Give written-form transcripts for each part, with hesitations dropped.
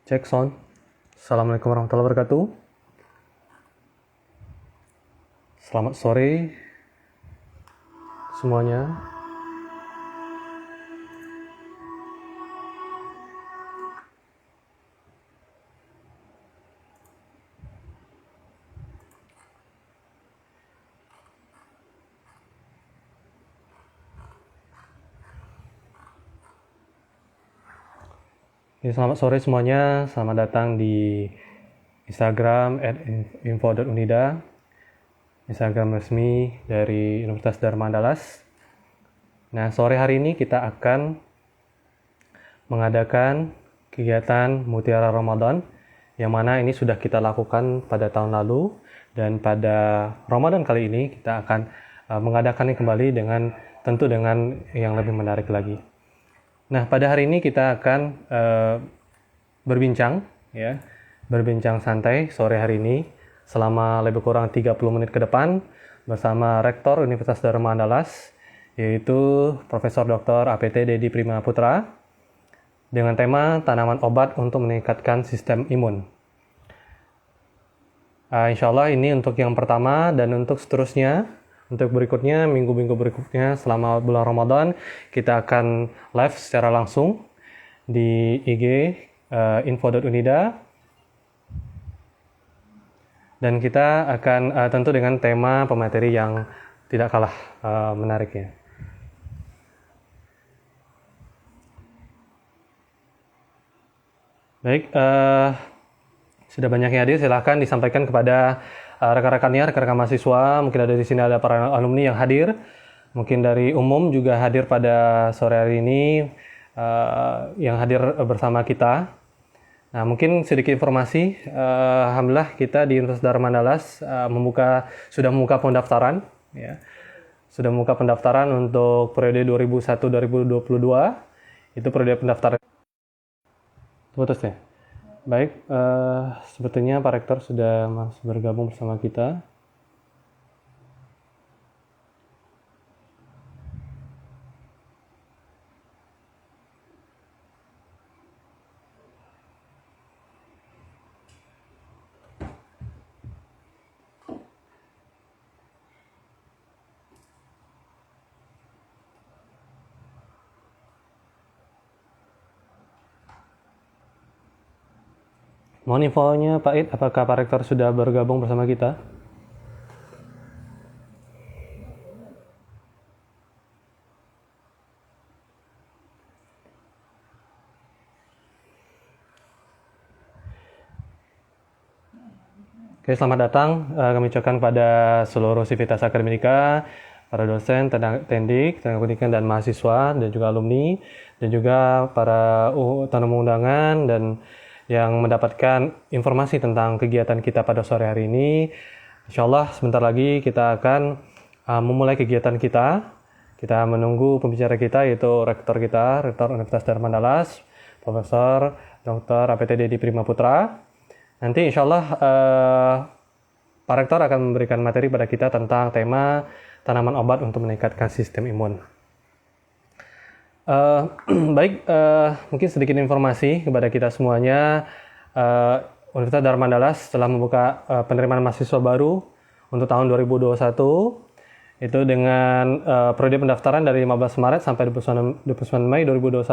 Cek sound. Assalamualaikum warahmatullahi wabarakatuh. Selamat sore semuanya. Selamat sore semuanya. Selamat datang di Instagram @info.unida, Instagram resmi dari Universitas Dharma Andalas. Nah, sore hari ini kita akan mengadakan kegiatan Mutiara Ramadan, yang mana ini sudah kita lakukan pada tahun lalu, dan pada Ramadan kali ini kita akan mengadakannya kembali tentu dengan yang lebih menarik lagi. Nah, pada hari ini kita akan berbincang santai sore hari ini selama lebih kurang 30 menit ke depan bersama Rektor Universitas Dharma Andalas, yaitu Profesor Dr. APT Dedi Prima Putra, dengan tema tanaman obat untuk meningkatkan sistem imun. Insya Allah ini untuk yang pertama, dan untuk seterusnya, untuk berikutnya, minggu-minggu berikutnya selama bulan Ramadan, kita akan live secara langsung di IG info.unida, dan kita akan tentu dengan tema pemateri yang tidak kalah menariknya. Baik, sudah banyak yang hadir, silahkan disampaikan kepada rekan-rekannya, rekan-rekan mahasiswa. Mungkin ada di sini ada para alumni yang hadir, mungkin dari umum juga hadir pada sore hari ini, yang hadir bersama kita. Nah, mungkin sedikit informasi, alhamdulillah kita di Universitas Dharma Andalas sudah membuka pendaftaran, ya. Sudah membuka pendaftaran untuk periode 2001-2022. Itu periode pendaftaran. Putus ya? Baik, sepertinya Pak Rektor sudah bergabung bersama kita. Mohon infonya Pak Id, apakah Pak Rektor sudah bergabung bersama kita? Oke, selamat datang. Kami ucapkan pada seluruh sivitas akademika, para dosen, tendik, tenaga pendidikan, dan mahasiswa, dan juga alumni, dan juga para tamu undangan, dan yang mendapatkan informasi tentang kegiatan kita pada sore hari ini. Insya Allah sebentar lagi kita akan memulai kegiatan kita. Kita menunggu pembicara kita, yaitu Rektor Universitas Dharma Andalas, Profesor Dr. APT Dedi Prima Putra. Nanti insya Allah Pak Rektor akan memberikan materi pada kita tentang tema tanaman obat untuk meningkatkan sistem imun. Baik, mungkin sedikit informasi kepada kita semuanya. Universitas Dharma Andalas telah membuka penerimaan mahasiswa baru untuk tahun 2021, itu dengan periode pendaftaran dari 15 Maret sampai 29 Mei 2021.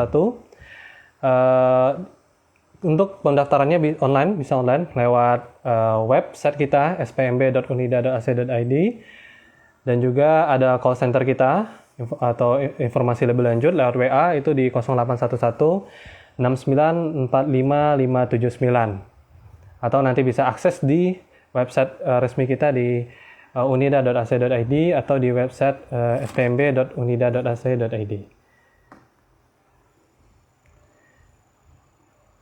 Untuk pendaftarannya bisa online lewat website kita spmb.unida.ac.id, dan juga ada call center kita atau informasi lebih lanjut lewat WA itu di 0811 6945 579, atau nanti bisa akses di website resmi kita di unida.ac.id atau di website spmb.unida.ac.id.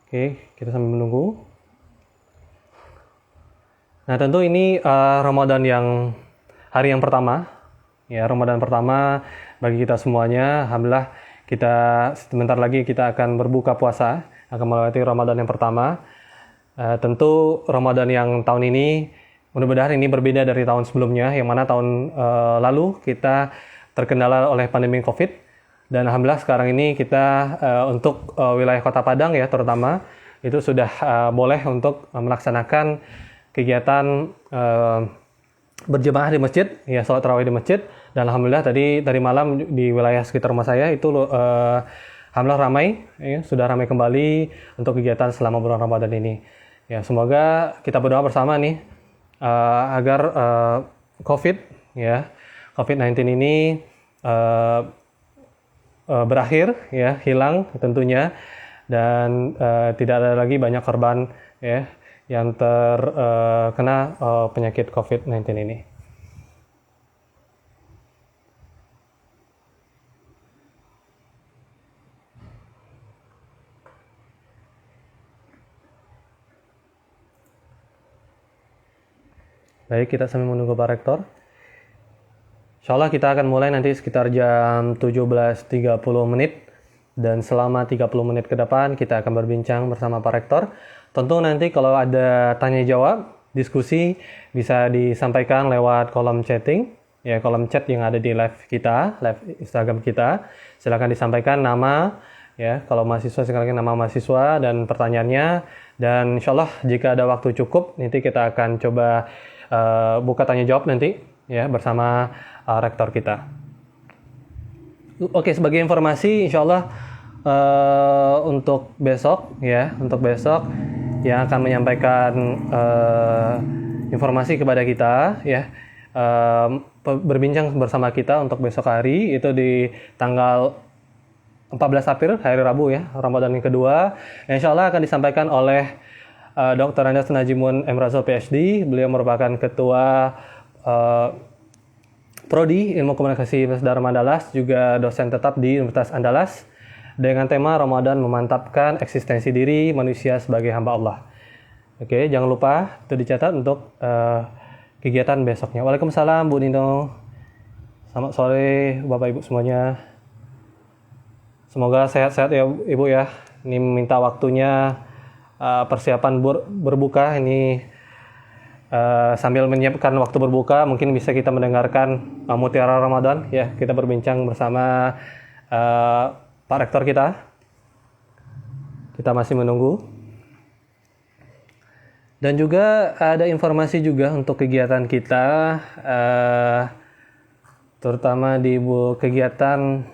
Oke, kita sambil menunggu. Nah, tentu ini Ramadan hari yang pertama. Ya, Ramadan pertama bagi kita semuanya. Alhamdulillah, sebentar lagi kita akan berbuka puasa, akan melewati Ramadan yang pertama. Tentu Ramadan yang tahun ini mudah-mudahan ini berbeda dari tahun sebelumnya, yang mana tahun lalu kita terkendala oleh pandemi Covid. Dan alhamdulillah sekarang ini kita untuk wilayah Kota Padang ya terutama, itu sudah boleh untuk melaksanakan kegiatan berjemaah di masjid, ya sholat tarawih di masjid. Dan alhamdulillah tadi malam di wilayah sekitar rumah saya itu alhamdulillah ramai, ya, sudah ramai kembali untuk kegiatan selama bulan Ramadan ini. Ya, semoga kita berdoa bersama nih agar COVID, ya, COVID-19 ini berakhir, ya, hilang tentunya, dan tidak ada lagi banyak korban, ya, yang terkena penyakit COVID-19 ini. Baik, kita sambil menunggu Pak Rektor. Insya Allah kita akan mulai nanti sekitar jam 17.30 menit. Dan selama 30 menit ke depan kita akan berbincang bersama Pak Rektor. Tentu nanti kalau ada tanya jawab, diskusi bisa disampaikan lewat kolom chatting, ya, kolom chat yang ada di live kita, live Instagram kita. Silakan disampaikan nama, ya, kalau mahasiswa silakan nama mahasiswa dan pertanyaannya. Dan insya Allah jika ada waktu cukup, nanti kita akan coba buka tanya jawab nanti, ya, bersama rektor kita. Oke, sebagai informasi, insya Allah untuk besok, ya, yang akan menyampaikan informasi kepada kita, ya, berbincang bersama kita untuk besok hari itu di tanggal 14 April, hari Rabu, ya, Ramadan yang kedua. Insya Allah akan disampaikan oleh Dr. Andes Najimun M. Razul PhD. Beliau merupakan ketua Prodi Ilmu Komunikasi Universitas Dharma Andalas, juga dosen tetap di Universitas Andalas, dengan tema Ramadan memantapkan eksistensi diri manusia sebagai hamba Allah. Oke, jangan lupa itu dicatat untuk kegiatan besoknya. Waalaikumsalam Bu Nino. Selamat sore Bapak Ibu semuanya. Semoga sehat-sehat ya Ibu, ya. Ini minta waktunya persiapan berbuka ini. Sambil menyiapkan waktu berbuka, mungkin bisa kita mendengarkan Mutiara Ramadan, ya. Kita berbincang bersama Pak Rektor kita. Kita masih menunggu. Dan juga ada informasi juga untuk kegiatan kita, terutama di kegiatan.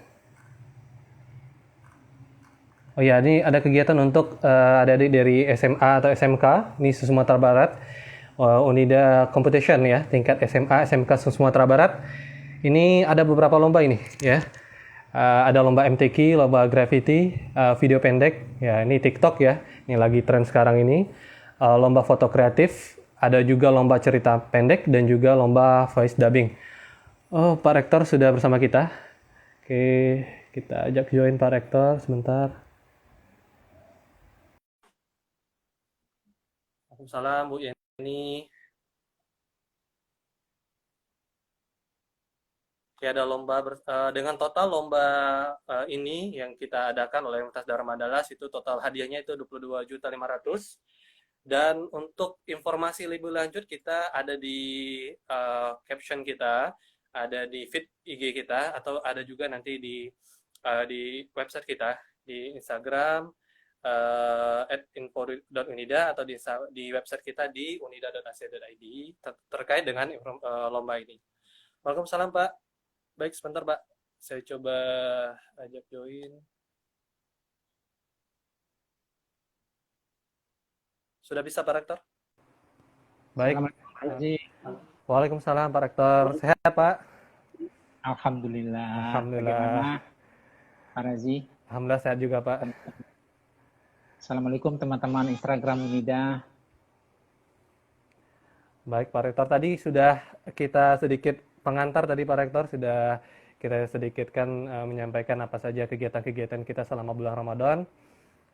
Oh ya, ini ada kegiatan untuk adik-adik dari SMA atau SMK, ini Sumatera Barat. Unida Competition, ya, tingkat SMA, SMK Sumatera Barat. Ini ada beberapa lomba ini, ya. Ada lomba MTQ, lomba graffiti, video pendek, ya, ini TikTok, ya, ini lagi tren sekarang ini. Lomba foto kreatif, ada juga lomba cerita pendek dan juga lomba voice dubbing. Oh, Pak Rektor sudah bersama kita. Oke, kita ajak join Pak Rektor sebentar. Waalaikumsalam Bu Yeni. Ya, ada lomba dengan total lomba ini yang kita adakan oleh Universitas Dharma Andalas itu total hadiahnya itu 22.500.000. Dan untuk informasi lebih lanjut kita ada di caption kita, ada di feed IG kita, atau ada juga nanti di website kita di Instagram @info.unida atau di website kita di unida.ac.id terkait dengan lomba ini. Waalaikumsalam Pak. Baik, sebentar Pak. Saya coba ajak join. Sudah bisa Pak Rektor? Baik. Waalaikumsalam Pak Rektor. Sehat Pak? Alhamdulillah. Alhamdulillah. Bagaimana Pak Razi? Alhamdulillah sehat juga Pak. Assalamualaikum teman-teman Instagram Unida. Baik Pak Rektor, tadi sudah kita sedikit pengantar tadi Pak Rektor, sudah kita sedikitkan menyampaikan apa saja kegiatan-kegiatan kita selama bulan Ramadan.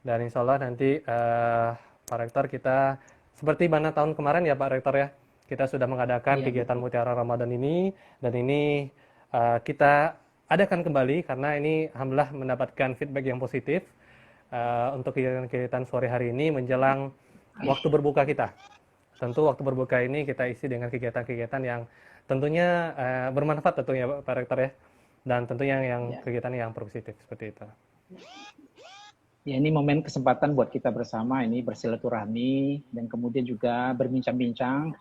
Dan insya Allah nanti Pak Rektor kita seperti mana tahun kemarin ya Pak Rektor, ya, kita sudah mengadakan kegiatan Mutiara Ramadan ini, dan ini kita adakan kembali karena ini alhamdulillah mendapatkan feedback yang positif untuk kegiatan-kegiatan sore hari ini menjelang waktu berbuka kita. Tentu waktu berbuka ini kita isi dengan kegiatan-kegiatan yang tentunya bermanfaat tentunya Pak Rektor, ya, dan tentunya yang kegiatan yang positif seperti itu. Ya, ini momen kesempatan buat kita bersama ini bersilaturahmi dan kemudian juga berbincang-bincang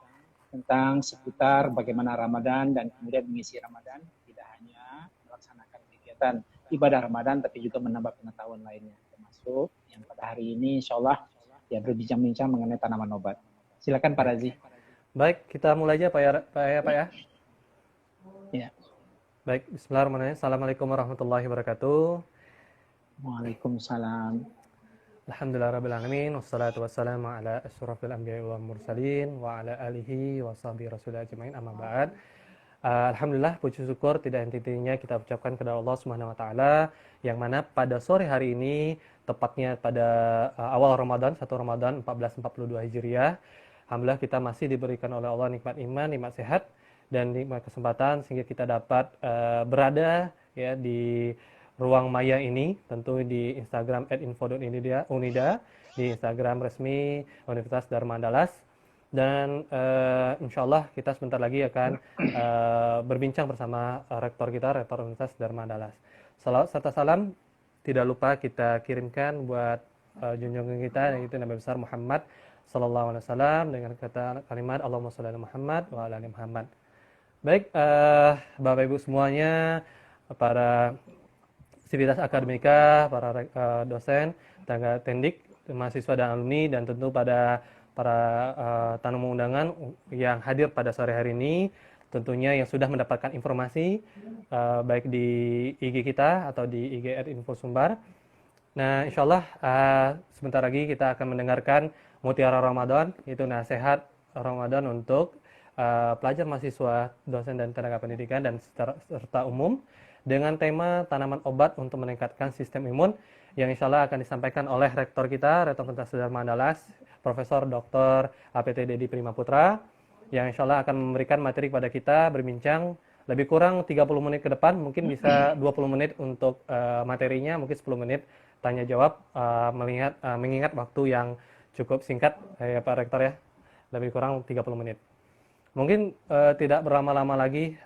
tentang seputar bagaimana Ramadan dan kemudian mengisi Ramadan, tidak hanya melaksanakan kegiatan ibadah Ramadan tapi juga menambah pengetahuan lainnya, termasuk yang pada hari ini insya Allah ya berbincang-bincang mengenai tanaman obat. Silakan Pak Baik, Razi. baik, kita mulai aja Pak ya. Ya. Baik, Bismillahirrahmanirrahim. Assalamualaikum warahmatullahi wabarakatuh. Waalaikumsalam. Alhamdulillahirrahmanirrahim. Wassalatu wassalamu ala asyrafil anbiya'i wal mursalin wa ala alihi wa sahbihi rasulillah ajma'in amma ba'd. Alhamdulillah, puji syukur tidak henti-hentinya kita ucapkan kepada Allah Subhanahu wa taala yang mana pada sore hari ini tepatnya pada awal Ramadan 1 Ramadan 1442 Hijriah, alhamdulillah kita masih diberikan oleh Allah nikmat iman, nikmat sehat dan nikmat kesempatan sehingga kita dapat berada ya di ruang maya ini, tentu di Instagram @info.unida, di Instagram resmi Universitas Dharma Andalas. Dan insya Allah kita sebentar lagi akan berbincang bersama rektor kita, rektor Universitas Dharma Andalas. Salawat serta salam tidak lupa kita kirimkan buat junjungan kita, yaitu Nabi besar Muhammad Sallallahu Alaihi Wasallam dengan kata kalimat Allahumma sholli ala Muhammad wa ala ali Muhammad. Baik, Bapak Ibu semuanya, para sivitas akademika, para dosen, tenaga tendik, mahasiswa dan alumni, dan tentu pada para tamu undangan yang hadir pada sore hari ini, tentunya yang sudah mendapatkan informasi baik di IG kita atau di IG @infosumbar. Nah, insya Allah sebentar lagi kita akan mendengarkan Mutiara Ramadan, yaitu nasihat Ramadan untuk pelajar, mahasiswa, dosen dan tenaga pendidikan dan serta umum dengan tema tanaman obat untuk meningkatkan sistem imun yang insya Allah akan disampaikan oleh rektor kita, Rektor Universitas Dharma Andalas, Profesor Dr. APT Dedi Prima Putra, yang insya Allah akan memberikan materi kepada kita berbincang lebih kurang 30 menit ke depan, mungkin bisa 20 menit untuk materinya, mungkin 10 menit tanya jawab, mengingat waktu yang cukup singkat ya Pak Rektor ya, lebih kurang 30 menit. Mungkin tidak berlama-lama lagi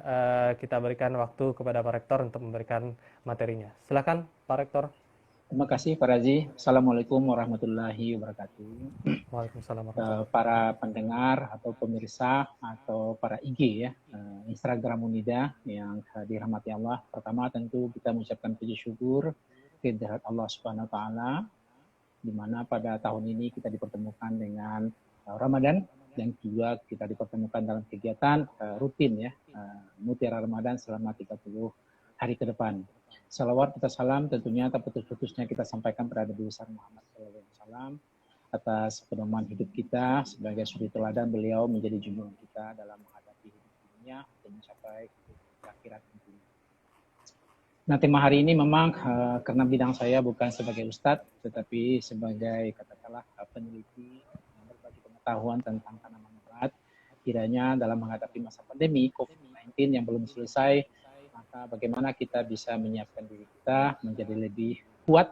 kita berikan waktu kepada Pak Rektor untuk memberikan materinya. Silakan Pak Rektor. Terima kasih Pak Razi. Assalamualaikum warahmatullahi wabarakatuh. Waalaikumsalam warahmatullahi wabarakatuh. Para pendengar atau pemirsa atau para IG ya, Instagram Unida yang dirahmati Allah. Pertama tentu kita mengucapkan puji syukur kehadirat Allah Subhanahu wa taala di mana pada tahun ini kita dipertemukan dengan Ramadan dan juga kita dipertemukan dalam kegiatan rutin ya, Mutiara Ramadan selama 30 hari ke depan. Salawat kita salam tentunya tak putus-putusnya kita sampaikan kepada Nabi besar Muhammad SAW atas pedoman hidup kita sebagai suri teladan beliau menjadi junjungan kita dalam menghadapi hidup dunia dan mencapai akhirat tentunya. Nah, tema hari ini memang karena bidang saya bukan sebagai ustadz tetapi sebagai katakanlah peneliti berbagi pengetahuan tentang tanaman obat. Kiranya dalam menghadapi masa pandemi COVID-19 yang belum selesai, maka bagaimana kita bisa menyiapkan diri kita menjadi lebih kuat.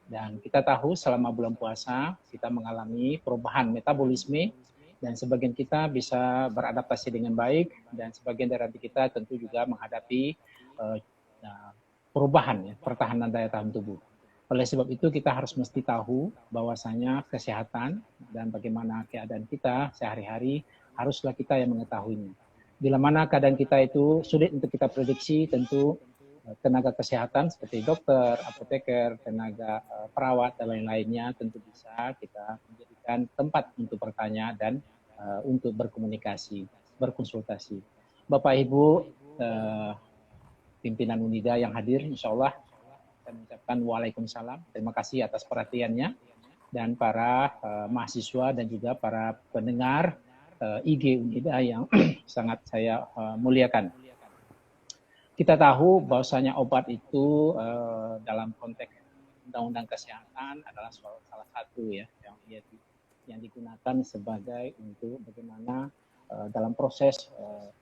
Dan kita tahu selama bulan puasa kita mengalami perubahan metabolisme dan sebagian kita bisa beradaptasi dengan baik dan sebagian dari kita tentu juga menghadapi perubahan ya, pertahanan daya tahan tubuh. Oleh sebab itu kita harus mesti tahu bahwasanya kesehatan dan bagaimana keadaan kita sehari-hari haruslah kita yang mengetahuinya. Bila mana keadaan kita itu sulit untuk kita prediksi, tentu tenaga kesehatan seperti dokter, apoteker, tenaga perawat dan lain-lainnya tentu bisa kita menjadikan tempat untuk bertanya dan untuk berkomunikasi, berkonsultasi. Bapak Ibu pimpinan Unida yang hadir, insya Allah saya mengucapkan waalaikumsalam. Terima kasih atas perhatiannya dan para mahasiswa dan juga para pendengar IG Unida yang sangat saya muliakan. Kita tahu bahwasanya obat itu dalam konteks undang-undang kesehatan adalah salah satu ya yang digunakan sebagai untuk bagaimana dalam proses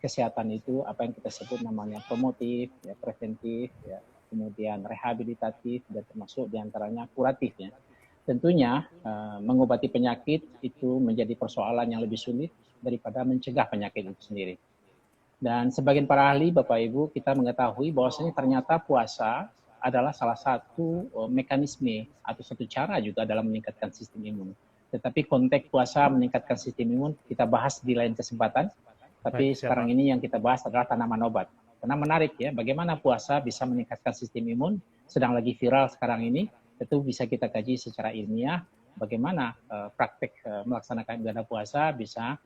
kesehatan itu apa yang kita sebut namanya promotif, ya, preventif, ya, kemudian rehabilitatif dan termasuk diantaranya kuratif ya. Tentunya mengobati penyakit itu menjadi persoalan yang lebih sulit daripada mencegah penyakit itu sendiri. Dan sebagian para ahli, Bapak Ibu, kita mengetahui bahwasanya ternyata puasa adalah salah satu mekanisme atau satu cara juga dalam meningkatkan sistem imun. Tetapi konteks puasa meningkatkan sistem imun kita bahas di lain kesempatan. Tapi sekarang ini yang kita bahas adalah tanaman obat. Karena menarik ya, bagaimana puasa bisa meningkatkan sistem imun, sedang lagi viral sekarang ini, itu bisa kita kaji secara ilmiah, bagaimana praktek melaksanakan ibadah puasa bisa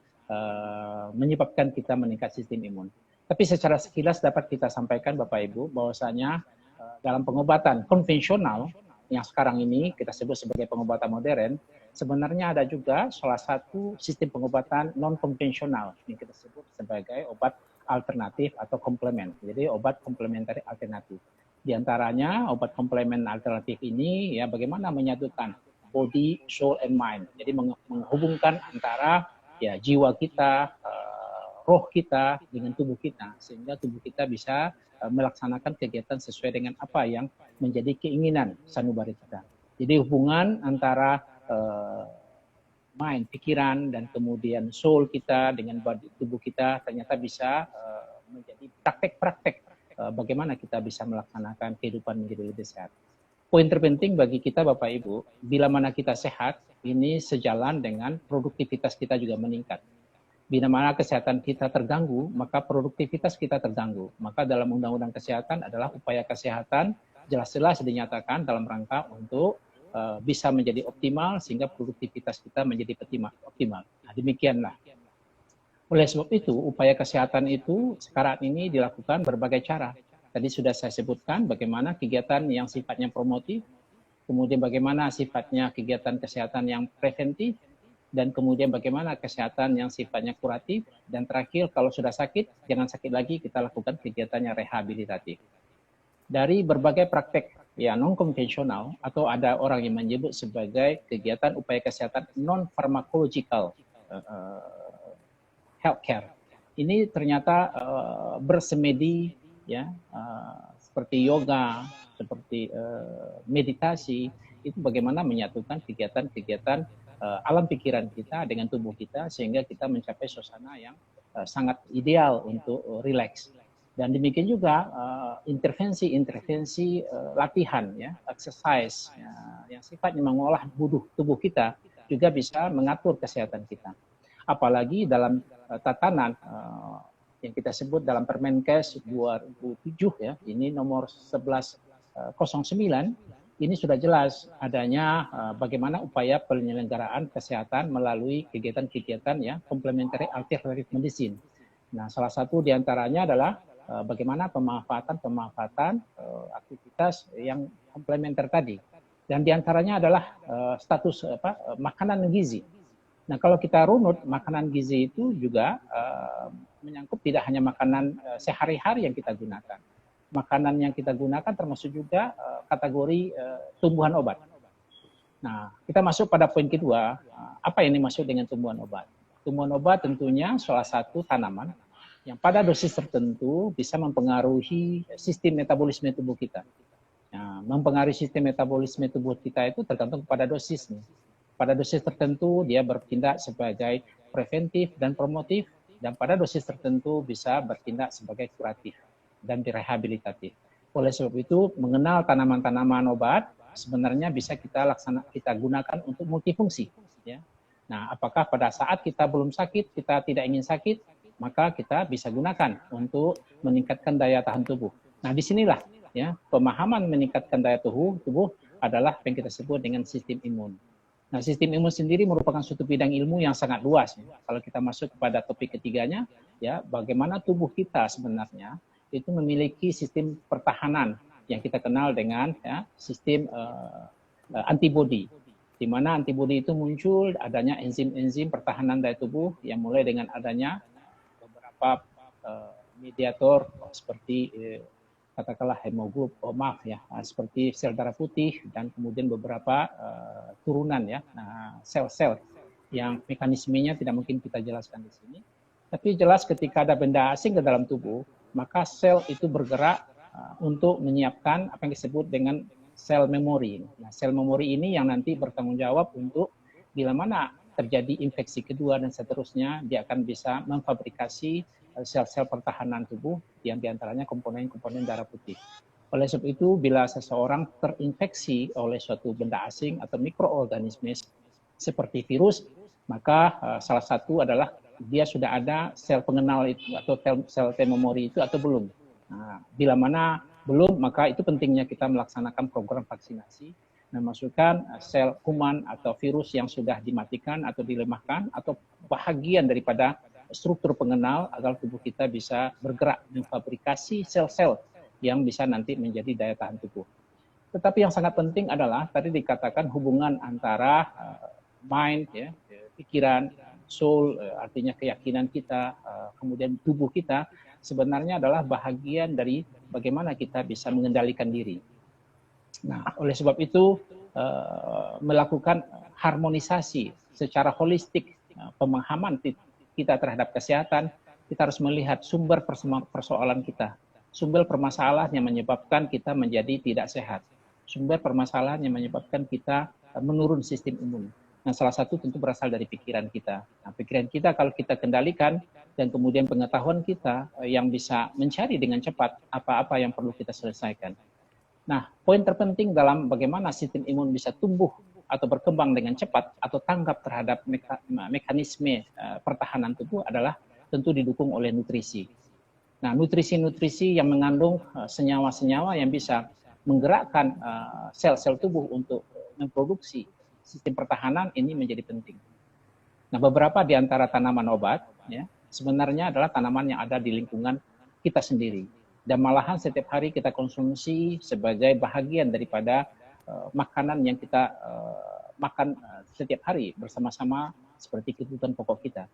menyebabkan kita meningkat sistem imun. Tapi secara sekilas dapat kita sampaikan Bapak Ibu, bahwasanya dalam pengobatan konvensional, yang sekarang ini kita sebut sebagai pengobatan modern, sebenarnya ada juga salah satu sistem pengobatan non-konvensional, yang kita sebut sebagai obat alternatif atau komplement. Jadi obat komplementari alternatif. Di antaranya obat komplement alternatif ini ya bagaimana menyatukan body, soul, and mind. Jadi menghubungkan antara ya jiwa kita, roh kita dengan tubuh kita, sehingga tubuh kita bisa melaksanakan kegiatan sesuai dengan apa yang menjadi keinginan sanubari kita. Jadi hubungan antara mind, pikiran, dan kemudian soul kita dengan tubuh kita ternyata bisa menjadi praktek-praktek bagaimana kita bisa melaksanakan kehidupan menjadi lebih sehat. Poin terpenting bagi kita Bapak Ibu, bila mana kita sehat, ini sejalan dengan produktivitas kita juga meningkat. Bila mana kesehatan kita terganggu, maka produktivitas kita terganggu. Maka dalam Undang-Undang Kesehatan adalah upaya kesehatan jelas-jelas dinyatakan dalam rangka untuk bisa menjadi optimal sehingga produktivitas kita menjadi optimal. Nah, demikianlah. Oleh sebab itu, upaya kesehatan itu sekarang ini dilakukan berbagai cara. Tadi sudah saya sebutkan bagaimana kegiatan yang sifatnya promotif, kemudian bagaimana sifatnya kegiatan kesehatan yang preventif, dan kemudian bagaimana kesehatan yang sifatnya kuratif, dan terakhir kalau sudah sakit, jangan sakit lagi, kita lakukan kegiatan yang rehabilitatif. Dari berbagai praktek ya non konvensional atau ada orang yang menyebut sebagai kegiatan upaya kesehatan non pharmacological healthcare. Ini ternyata bersemedi ya seperti yoga, seperti meditasi, itu bagaimana menyatukan kegiatan-kegiatan alam pikiran kita dengan tubuh kita sehingga kita mencapai suasana yang sangat ideal untuk rileks. Dan demikian juga intervensi latihan, ya, exercise, ya, yang sifatnya mengolah tubuh kita juga bisa mengatur kesehatan kita. Apalagi dalam tatanan yang kita sebut dalam Permenkes 2007, ya, ini nomor 1109, ini sudah jelas adanya bagaimana upaya penyelenggaraan kesehatan melalui kegiatan-kegiatan ya complementary alternative medicine. Nah, salah satu diantaranya adalah bagaimana pemanfaatan aktivitas yang komplementer tadi, dan diantaranya adalah status makanan gizi. Nah, kalau kita runut, makanan gizi itu juga menyangkut tidak hanya makanan sehari-hari yang kita gunakan. Makanan yang kita gunakan termasuk juga kategori tumbuhan obat. Nah, kita masuk pada poin kedua, apa yang dimaksud dengan tumbuhan obat? Tumbuhan obat tentunya salah satu tanaman yang pada dosis tertentu bisa mempengaruhi sistem metabolisme tubuh kita. Nah, mempengaruhi sistem metabolisme tubuh kita itu tergantung pada dosisnya. Pada dosis tertentu dia bertindak sebagai preventif dan promotif, dan pada dosis tertentu bisa bertindak sebagai kuratif dan direhabilitatif. Oleh sebab itu, mengenal tanaman-tanaman obat sebenarnya bisa kita gunakan untuk multifungsi. Ya. Nah, apakah pada saat kita belum sakit, kita tidak ingin sakit, maka kita bisa gunakan untuk meningkatkan daya tahan tubuh. Nah, disinilah ya pemahaman meningkatkan daya tubuh adalah yang kita sebut dengan sistem imun. Nah, sistem imun sendiri merupakan suatu bidang ilmu yang sangat luas. Ya. Kalau kita masuk kepada topik ketiganya, ya bagaimana tubuh kita sebenarnya itu memiliki sistem pertahanan yang kita kenal dengan ya, sistem antibodi. Di mana antibodi itu muncul adanya enzim-enzim pertahanan daya tubuh yang mulai dengan adanya beberapa mediator seperti katakanlah seperti sel darah putih dan kemudian beberapa turunan ya, sel-sel yang mekanismenya tidak mungkin kita jelaskan di sini. Tapi jelas ketika ada benda asing ke dalam tubuh, maka sel itu bergerak untuk menyiapkan apa yang disebut dengan sel memori. Nah, sel memori ini yang nanti bertanggung jawab untuk bila mana terjadi infeksi kedua dan seterusnya, dia akan bisa memfabrikasi sel-sel pertahanan tubuh yang diantaranya komponen-komponen darah putih. Oleh sebab itu, bila seseorang terinfeksi oleh suatu benda asing atau mikroorganisme seperti virus, maka salah satu adalah dia sudah ada sel pengenal itu atau sel T-memori itu atau belum. Nah, bila mana belum, maka itu pentingnya kita melaksanakan program vaksinasi, memasukkan sel kuman atau virus yang sudah dimatikan atau dilemahkan atau bahagian daripada struktur pengenal agar tubuh kita bisa bergerak memfabrikasi sel-sel yang bisa nanti menjadi daya tahan tubuh. Tetapi yang sangat penting adalah tadi dikatakan hubungan antara mind, ya, pikiran, soul, artinya keyakinan kita, kemudian tubuh kita, sebenarnya adalah bahagian dari bagaimana kita bisa mengendalikan diri. Nah, oleh sebab itu melakukan harmonisasi secara holistik pemahaman kita terhadap kesehatan, kita harus melihat sumber persoalan kita. Sumber permasalahan yang menyebabkan kita menjadi tidak sehat. Sumber permasalahan yang menyebabkan kita menurun sistem imun. Nah, salah satu tentu berasal dari pikiran kita. Nah, pikiran kita kalau kita kendalikan dan kemudian pengetahuan kita yang bisa mencari dengan cepat apa-apa yang perlu kita selesaikan. Nah, poin terpenting dalam bagaimana sistem imun bisa tumbuh atau berkembang dengan cepat atau tanggap terhadap mekanisme pertahanan tubuh adalah tentu didukung oleh nutrisi. Nah, nutrisi-nutrisi yang mengandung senyawa-senyawa yang bisa menggerakkan sel-sel tubuh untuk memproduksi sistem pertahanan ini menjadi penting. Nah, beberapa di antara tanaman obat ya, sebenarnya adalah tanaman yang ada di lingkungan kita sendiri. Dan malahan setiap hari kita konsumsi sebagai bahagian daripada makanan yang kita makan setiap hari bersama-sama seperti kebutuhan pokok kita.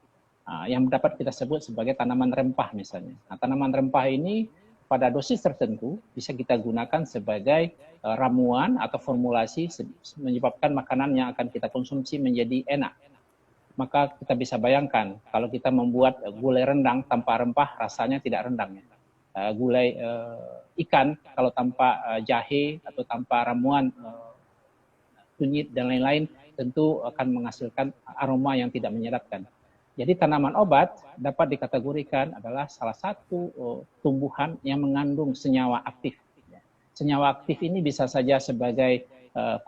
Yang dapat kita sebut sebagai tanaman rempah misalnya. Nah, tanaman rempah ini pada dosis tertentu bisa kita gunakan sebagai ramuan atau formulasi menyebabkan makanan yang akan kita konsumsi menjadi enak. Maka kita bisa bayangkan kalau kita membuat gulai rendang tanpa rempah rasanya tidak rendang. Gulai ikan kalau tanpa jahe atau tanpa ramuan kunyit dan lain-lain tentu akan menghasilkan aroma yang tidak menyedapkan. Jadi tanaman obat dapat dikategorikan adalah salah satu tumbuhan yang mengandung senyawa aktif. Senyawa aktif ini bisa saja sebagai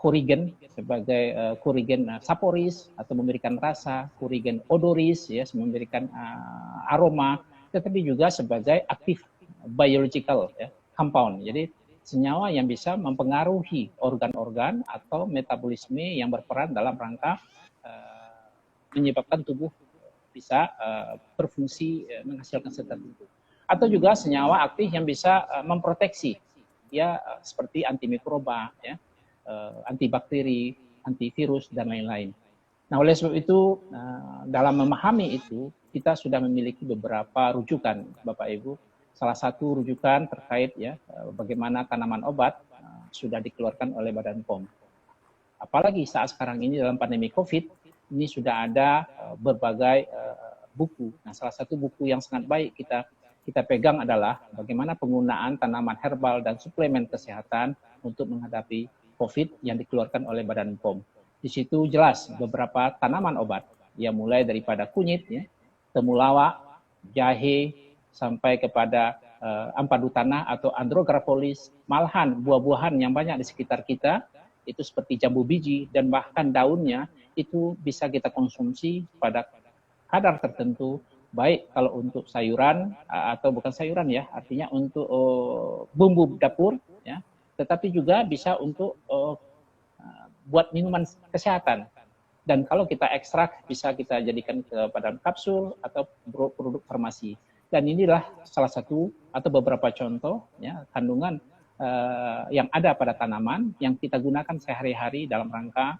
korigen, sebagai korigen saporis atau memberikan rasa, korigen odoris ya, memberikan aroma, tetapi juga sebagai aktif biological ya, compound. Jadi senyawa yang bisa mempengaruhi organ-organ atau metabolisme yang berperan dalam rangka menyebabkan tubuh bisa berfungsi menghasilkan zat tertentu. Atau juga senyawa aktif yang bisa memproteksi, ya seperti antimikroba, ya, antibakteri, antivirus dan lain-lain. Nah, oleh sebab itu dalam memahami itu kita sudah memiliki beberapa rujukan, Bapak Ibu. Salah satu rujukan terkait ya bagaimana tanaman obat sudah dikeluarkan oleh Badan POM. Apalagi saat sekarang ini dalam pandemi COVID. Ini sudah ada berbagai buku. Nah, salah satu buku yang sangat baik kita pegang adalah bagaimana penggunaan tanaman herbal dan suplemen kesehatan untuk menghadapi COVID yang dikeluarkan oleh Badan POM. Di situ jelas beberapa tanaman obat, yang mulai daripada kunyit, ya, temulawak, jahe, sampai kepada ampadu tanah atau andrograpolis, malahan buah-buahan yang banyak di sekitar kita, itu seperti jambu biji dan bahkan daunnya, itu bisa kita konsumsi pada kadar tertentu, baik kalau untuk sayuran atau bukan sayuran ya, artinya untuk bumbu dapur ya, tetapi juga bisa untuk buat minuman kesehatan. Dan kalau kita ekstrak bisa kita jadikan kepada kapsul atau produk farmasi. Dan inilah salah satu atau beberapa contoh ya kandungan yang ada pada tanaman yang kita gunakan sehari-hari dalam rangka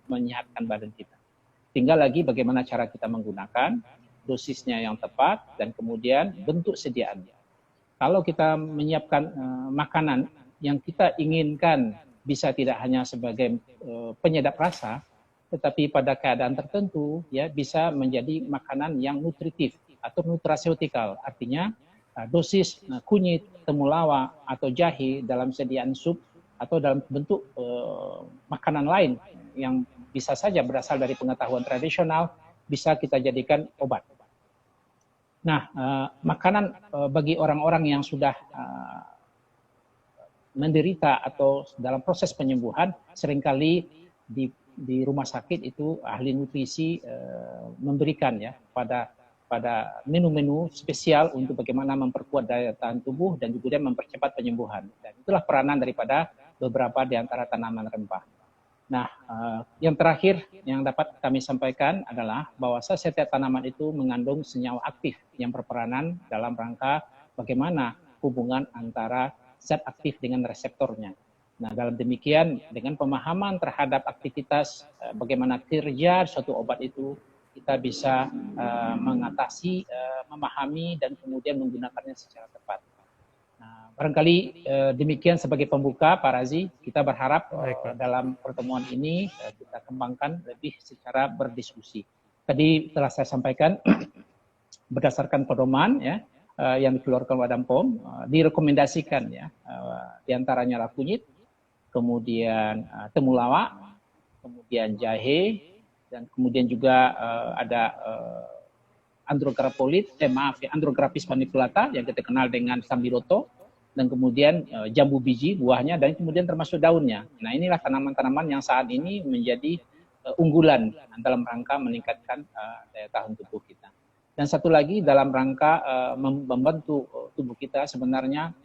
menyehatkan badan kita. Tinggal lagi bagaimana cara kita menggunakan, dosisnya yang tepat, dan kemudian bentuk sediaannya. Kalau kita menyiapkan makanan yang kita inginkan bisa tidak hanya sebagai penyedap rasa, tetapi pada keadaan tertentu ya bisa menjadi makanan yang nutritif atau nutraceutikal, artinya dosis kunyit, temulawak atau jahe dalam sediaan sup atau dalam bentuk makanan lain yang bisa saja berasal dari pengetahuan tradisional bisa kita jadikan obat. Nah, makanan bagi orang-orang yang sudah menderita atau dalam proses penyembuhan, seringkali di rumah sakit itu ahli nutrisi memberikan ya pada menu-menu spesial untuk bagaimana memperkuat daya tahan tubuh dan juga mempercepat penyembuhan. Dan itulah peranan daripada beberapa di antara tanaman rempah. Nah, yang terakhir yang dapat kami sampaikan adalah bahwa setiap tanaman itu mengandung senyawa aktif yang berperanan dalam rangka bagaimana hubungan antara zat aktif dengan reseptornya. Nah, dalam demikian dengan pemahaman terhadap aktivitas bagaimana kerja suatu obat itu, kita bisa mengatasi, memahami dan kemudian menggunakannya secara tepat. Nah, barangkali demikian sebagai pembuka, Pak Razi. Kita berharap dalam pertemuan ini kita kembangkan lebih secara berdiskusi. Tadi telah saya sampaikan berdasarkan pedoman ya yang dikeluarkan Badan POM, direkomendasikan ya diantaranya lah kunyit, kemudian temulawak, kemudian jahe, dan kemudian juga ada Andrographis paniculata yang kita kenal dengan sambiloto, dan kemudian jambu biji buahnya, dan kemudian termasuk daunnya. Nah, inilah tanaman-tanaman yang saat ini menjadi unggulan dalam rangka meningkatkan daya tahan tubuh kita. Dan satu lagi dalam rangka membantu tubuh kita sebenarnya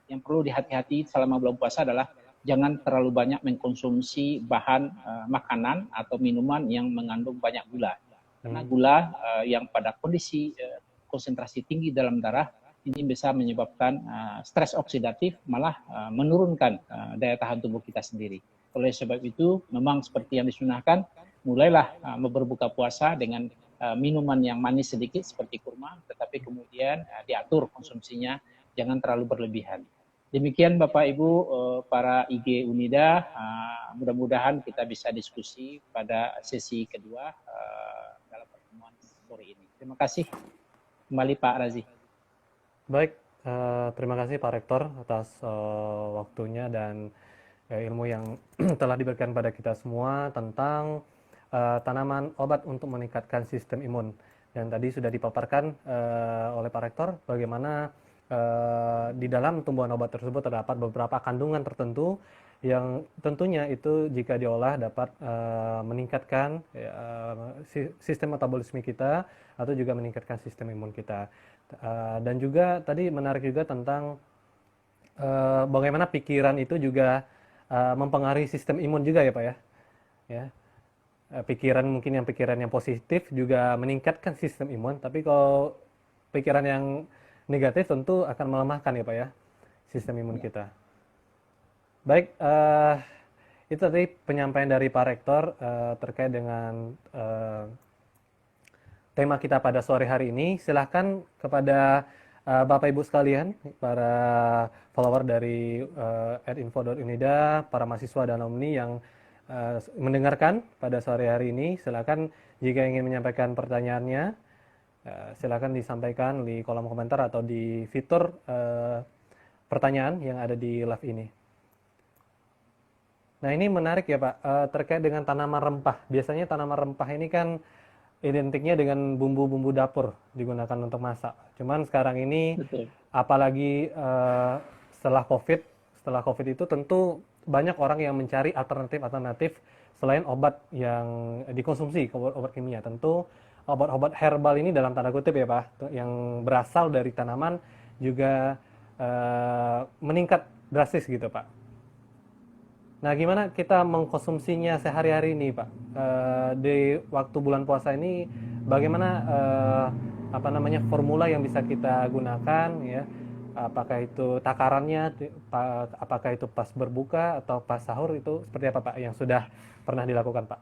yang perlu dihati-hati selama bulan puasa adalah jangan terlalu banyak mengkonsumsi bahan makanan atau minuman yang mengandung banyak gula. Karena gula yang pada kondisi konsentrasi tinggi dalam darah ini bisa menyebabkan stres oksidatif, malah menurunkan daya tahan tubuh kita sendiri. Oleh sebab itu, memang seperti yang disunahkan, mulailah berbuka puasa dengan minuman yang manis sedikit seperti kurma, tetapi kemudian diatur konsumsinya, jangan terlalu berlebihan. Demikian Bapak Ibu para IG Unida, mudah-mudahan kita bisa diskusi pada sesi kedua dalam pertemuan sore ini. Terima kasih kembali Pak Razi. Baik, terima kasih Pak Rektor atas waktunya dan ilmu yang telah diberikan pada kita semua tentang tanaman obat untuk meningkatkan sistem imun. Dan tadi sudah dipaparkan oleh Pak Rektor bagaimana di dalam tumbuhan obat tersebut terdapat beberapa kandungan tertentu yang tentunya itu jika diolah dapat meningkatkan sistem metabolisme kita atau juga meningkatkan sistem imun kita. Dan juga tadi menarik juga tentang bagaimana pikiran itu juga mempengaruhi sistem imun juga ya Pak ya. Pikiran mungkin pikiran yang positif juga meningkatkan sistem imun, tapi kalau pikiran yang negatif tentu akan melemahkan ya Pak ya sistem imun kita. Baik, itu tadi penyampaian dari Pak Rektor terkait dengan tema kita pada sore hari ini. Silahkan kepada Bapak Ibu sekalian, para follower dari @info.unida, para mahasiswa dan alumni yang mendengarkan pada sore hari ini, silakan jika ingin menyampaikan pertanyaannya, silakan disampaikan di kolom komentar atau di fitur pertanyaan yang ada di live ini. Nah, ini menarik ya Pak, terkait dengan tanaman rempah. Biasanya tanaman rempah ini kan identiknya dengan bumbu-bumbu dapur digunakan untuk masak. Cuman sekarang ini, betul, apalagi setelah COVID itu tentu banyak orang yang mencari alternatif selain obat yang dikonsumsi, obat kimia. Tentu obat-obat herbal ini dalam tanda kutip ya Pak, yang berasal dari tanaman juga meningkat drastis gitu Pak. Nah, gimana kita mengkonsumsinya sehari-hari ini Pak? Di waktu bulan puasa ini bagaimana formula yang bisa kita gunakan ya? Apakah itu takarannya, apakah itu pas berbuka atau pas sahur, itu seperti apa Pak yang sudah pernah dilakukan Pak?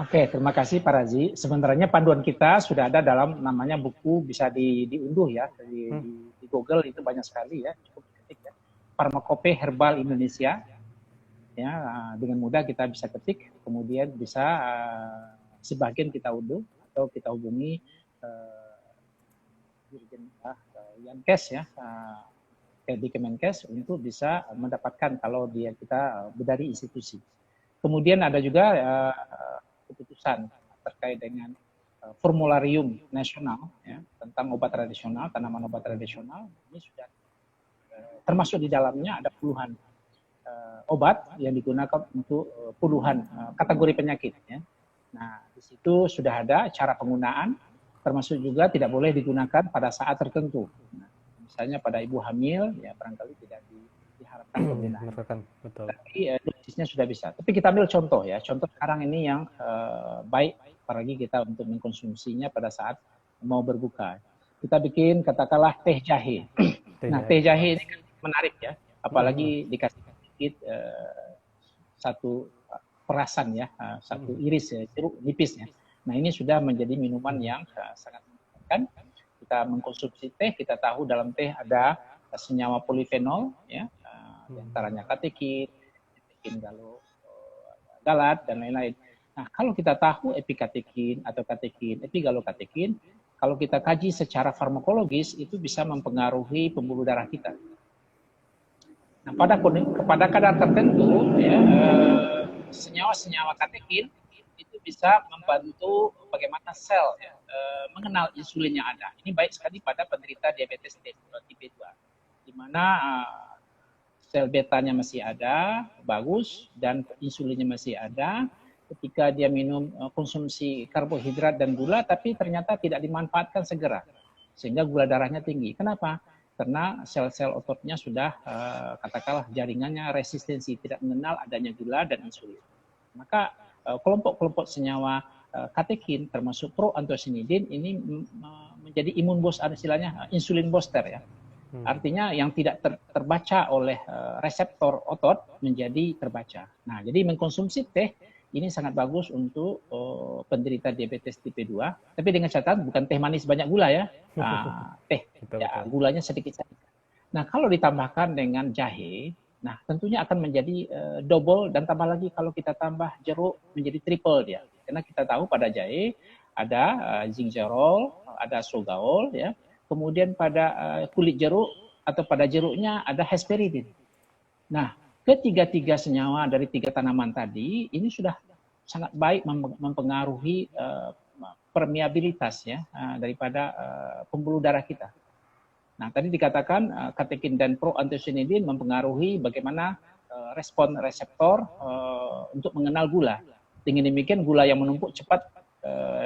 Oke, terima kasih Pak Razi. Sebenarnya panduan kita sudah ada dalam namanya buku, bisa diunduh ya di Google, itu banyak sekali ya, cukup ketik ya. Farmakope Herbal Indonesia. Ya, dengan mudah kita bisa ketik, kemudian bisa sebagian kita unduh atau kita hubungi Dirjen Yankes ya, di Kemenkes untuk bisa mendapatkan kalau kita dari institusi. Kemudian ada juga keputusan terkait dengan formularium nasional ya, tentang obat tradisional, tanaman obat tradisional. Ini sudah termasuk di dalamnya ada puluhan obat yang digunakan untuk puluhan kategori penyakit. Ya. Nah, di situ sudah ada cara penggunaan, termasuk juga tidak boleh digunakan pada saat tertentu. Nah, misalnya pada ibu hamil, ya barangkali tidak diharapkan penggunaan. Betul. Tapi dosisnya sudah bisa. Tapi kita ambil contoh ya, contoh sekarang ini yang baik apalagi kita untuk mengkonsumsinya pada saat mau berbuka. Kita bikin katakanlah teh jahe. Nah, teh jahe ini kan menarik ya, apalagi dikasih sedikit satu perasan ya, satu iris ya, jeruk nipis ya. Nah, ini sudah menjadi minuman yang sangat menyenangkan. Kita mengkonsumsi teh, kita tahu dalam teh ada senyawa polifenol ya, diantaranya katekin, galat dan lain-lain. Nah, kalau kita tahu epikatekin atau katekin, epigalokatekin, kalau kita kaji secara farmakologis itu bisa mempengaruhi pembuluh darah kita. Nah, pada kadar tertentu ya, senyawa-senyawa katekin itu bisa membantu bagaimana sel ya, mengenal insulin yang ada. Ini baik sekali pada penderita diabetes tipe 2, di mana sel betanya masih ada, bagus, dan insulinnya masih ada. Ketika dia minum konsumsi karbohidrat dan gula, tapi ternyata tidak dimanfaatkan segera, sehingga gula darahnya tinggi. Kenapa? Karena sel-sel ototnya sudah katakanlah jaringannya resistensi, tidak mengenal adanya gula dan insulin. Maka kelompok-kelompok senyawa katekin termasuk proanthocyanidin ini menjadi imun booster, istilahnya insulin booster ya. Artinya yang tidak terbaca oleh reseptor otot menjadi terbaca. Nah, jadi mengkonsumsi teh ini sangat bagus untuk penderita diabetes tipe 2. Tapi dengan catatan bukan teh manis banyak gula ya. Teh ya, gulanya sedikit saja. Nah, kalau ditambahkan dengan jahe, nah tentunya akan menjadi double, dan tambah lagi kalau kita tambah jeruk menjadi triple dia. Karena kita tahu pada jahe ada gingerol, ada sogaol ya. Kemudian pada kulit jeruk atau pada jeruknya ada hesperidin. Nah, ketiga-tiga senyawa dari 3 tanaman tadi ini sudah sangat baik mempengaruhi permeabilitas ya daripada pembuluh darah kita. Nah, tadi dikatakan katekin dan proanthocyanidin mempengaruhi bagaimana respon reseptor untuk mengenal gula. Dengan demikian gula yang menumpuk cepat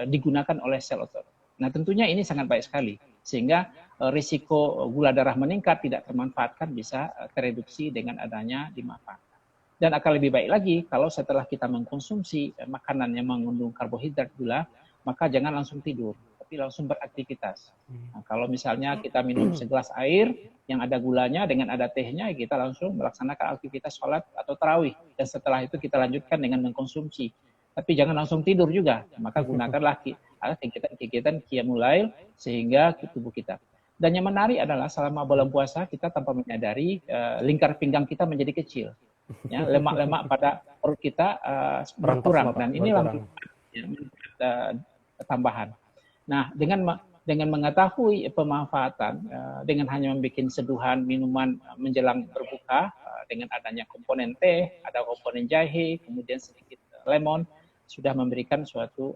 digunakan oleh sel otot. Nah, tentunya ini sangat baik sekali, sehingga risiko gula darah meningkat tidak termanfaatkan bisa tereduksi dengan adanya dimanfaatkan. Dan akan lebih baik lagi kalau setelah kita mengkonsumsi makanan yang mengandung karbohidrat gula, maka jangan langsung tidur, tapi langsung beraktivitas. Nah, kalau misalnya kita minum segelas air yang ada gulanya dengan ada tehnya, kita langsung melaksanakan aktivitas sholat atau tarawih, dan setelah itu kita lanjutkan dengan mengkonsumsi. Tapi jangan langsung tidur juga, maka gunakanlah kegiatan qiyamul lail sehingga tubuh kita. Dan yang menarik adalah selama bulan puasa kita tanpa menyadari lingkar pinggang kita menjadi kecil, ya, lemak-lemak pada perut kita berkurang, dan ini langsung tambahan. Nah, dengan mengetahui pemanfaatan dengan hanya membuat seduhan minuman menjelang berbuka dengan adanya komponen teh, ada komponen jahe, kemudian sedikit lemon, sudah memberikan suatu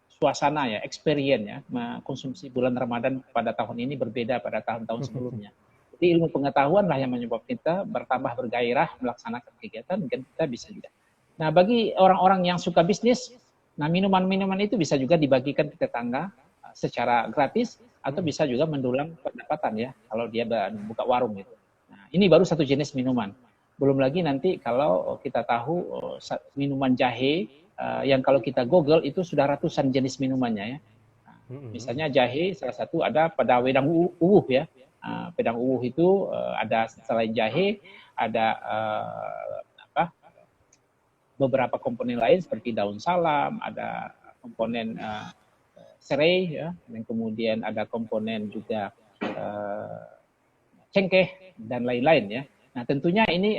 suasana ya, experience ya, mengkonsumsi bulan Ramadan pada tahun ini berbeda pada tahun-tahun sebelumnya. Jadi ilmu pengetahuan lah yang menyebabkan kita bertambah bergairah melaksanakan kegiatan, dan kita bisa juga. Nah, bagi orang-orang yang suka bisnis, nah minuman-minuman itu bisa juga dibagikan ke tetangga secara gratis, atau bisa juga mendulang pendapatan ya, kalau dia buka warung gitu. Nah, ini baru satu jenis minuman. Belum lagi nanti kalau kita tahu minuman jahe yang kalau kita Google itu sudah ratusan jenis minumannya ya. Nah, misalnya jahe salah satu ada pada wedang uwuh ya. Wedang uwuh itu ada selain jahe ada beberapa komponen lain seperti daun salam, ada komponen serai ya, dan kemudian ada komponen juga cengkeh dan lain-lain ya. Nah, tentunya ini